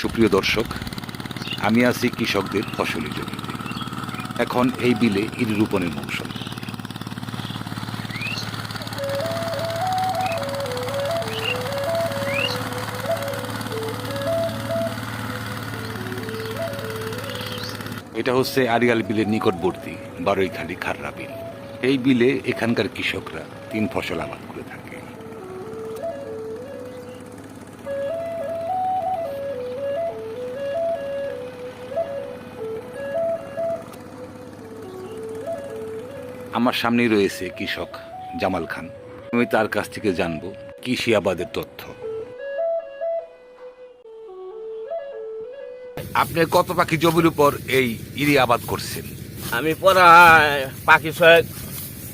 সুপ্রিয় দর্শক, আমি আছি কৃষকদের ফসলি জমিতে। এখন এই বিলে ইরি রোপণের মৌসুম। এটা হচ্ছে আড়িয়াল বিলের নিকটবর্তী বারৈখালী খাররা বিল। এই বিলে এখানকার কৃষকরা 3 ফসল আবাদ করে থাকে। আমার সামনেই রয়েছে কৃষক জামাল খান। আমি তার কাছ থেকে জানবো কৃষি আবাদের তথ্য। আপনি কত পাখি জমির উপর এই ইরি আবাদ করছেন? আমি পড়া পাখি ছয়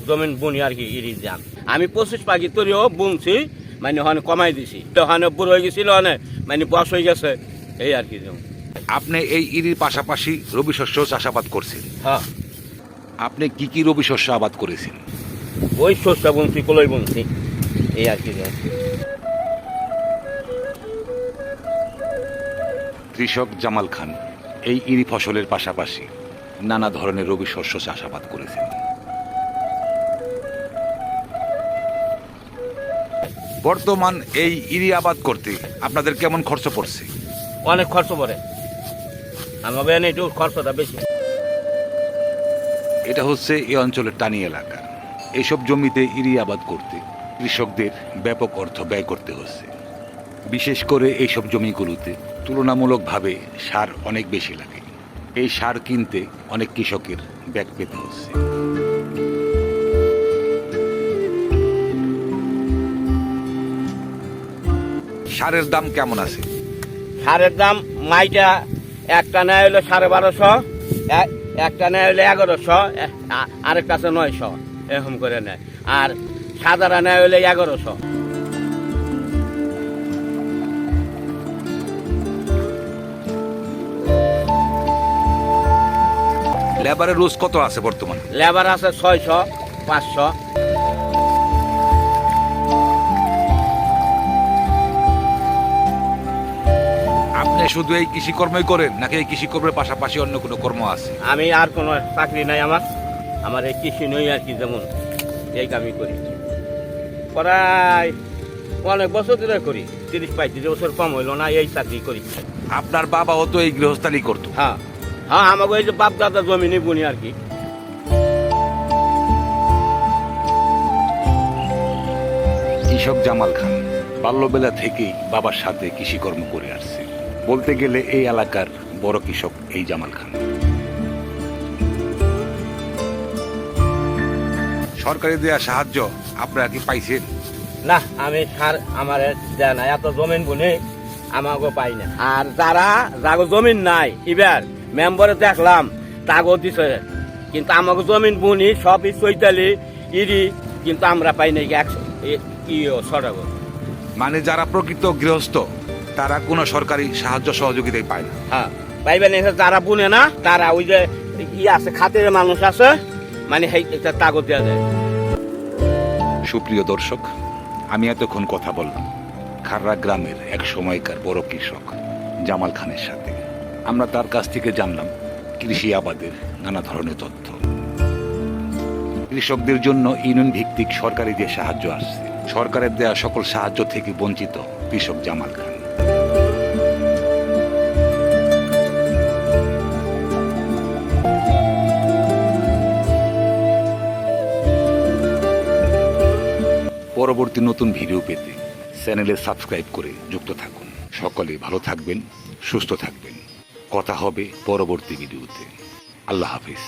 জমিন বুনি আর কি ইরি যান। আমি 25 পাখি তৈরিও বুনছি, মানে ওখানে কমাই দিছি। ওখানে বুড়ো হয়ে গেছিল, মানে বয়স হয়ে গেছে, এই আর কি। আপনি এই ইরির পাশাপাশি রবি শস্য চাষাবাদ করছেন। হ্যাঁ, আপনি কি কি রবি শস্য আবাদ করেছেন? ওই শস্য বুনছি, কলই বুনছি, এই আর কি। কৃষক জামাল খান এই ইরি ফসলের পাশাপাশি নানা ধরনের রবি শস্য চাষাবাদ করেছেন। বর্তমান এই ইরি আবাদ করতে আপনাদের কেমন খরচ পড়ছে? অনেক খরচ পড়ে, আমাকে একটু খরচটা বেশি। এটা হচ্ছে এই অঞ্চলের টানি এলাকা। এইসব জমিতে ইরি আবাদ করতে কৃষকদের ব্যাপক অর্থ ব্যয় করতে হচ্ছে। বিশেষ করে এইসব জমিগুলোতে তুলনামূলকভাবে সার অনেক বেশি লাগে। এই সার কিনতে অনেক কৃষকের ব্যাক পেতে হচ্ছে। সারের দাম কেমন আছে? সারের দাম মাইটা একটা নেয় হলো 1250, একটা নেয় হলো 1100, আরেকটা আছে 900, এরকম করে নেয়। আর সাদারা নেয় হলে 1100। লেবারের রোজ কত আছে বর্তমানে? লেবার আছে 600, 500। আপনি শুধু এই কৃষিকর্মই করেন নাকি এই কৃষিকর্মের পাশাপাশি অন্য কোনো কর্ম আছে? আমি আর কোনো চাকরি নাই আমার এই কৃষি নই আর কি। যেমন এই কামই করি, প্রায় অনেক বছর ধরে করি, 30-35 বছর কম হইলো না, এই চাকরি করি। আপনার বাবাও তো এই গৃহস্থালি করতো। হ্যাঁ হ্যাঁ, আমাকে এই যে বাপ দাদা জমিনে বুনি আর কি। কৃষক জামাল খান বাল্যবেলা থেকেই বাবার সাথে কৃষিকর্ম করে আসছে। বলতে গেলে এই এলাকার বড় কৃষক এই জামাল খান। সরকারি দেয়া সাহায্য আপনারা কি পাইছেন? না, আমি সার আমার দেয় না, এত জমিন বুনি আমাকে পাই না। আর যাগো জমিন নাই, এবার মেম্বারে দেখলাম তাগো দিছে, কিন্তু আমাকে জমিন বুনি সবই চৈতালি ইরি, কিন্তু আমরা পাই নাই 100 মানে যারা প্রকৃত গৃহস্থ তারা কোনো সরকারি সাহায্য সহযোগিতাই পায় না। হ্যাঁ, পাইবেন। যারা বুনে না তারা ওই যে আছে, খাতের মানুষ আছে, মানে তাগো দেওয়া যায়। সুপ্রিয় দর্শক, আমি এতক্ষণ কথা বললাম খাররা গ্রামের এক সময়কার বড় কৃষক জামাল খানের সাথে। আমরা তার কাছ থেকে জানলাম কৃষি আবাদের নানা ধরনের তথ্য। কৃষকদের জন্য ইউনিয়ন ভিত্তিক সরকারি যে সাহায্য আসছে, সরকারের দেয়া সকল সাহায্য থেকে বঞ্চিত কৃষক জামাল খান। পরবর্তী নতুন ভিডিও পেতে চ্যানেলে সাবস্ক্রাইব করে যুক্ত থাকুন। সকলে ভালো থাকবেন, সুস্থ থাকবেন। কথা হবে পরবর্তী ভিডিওতে। আল্লাহ হাফিজ।